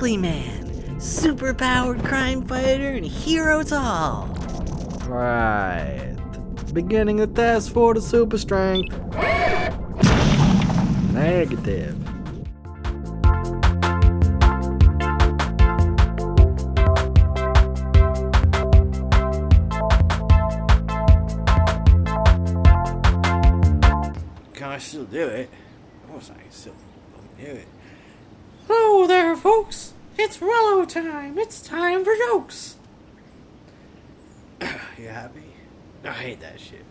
Exactly, man. Super-powered crime fighter and hero to all. Right. Beginning the test for the super strength. Negative. Can I still do it? Of course I can still do it. Hello there, folks. It's Rello time. It's time for jokes. You happy? I hate that shit.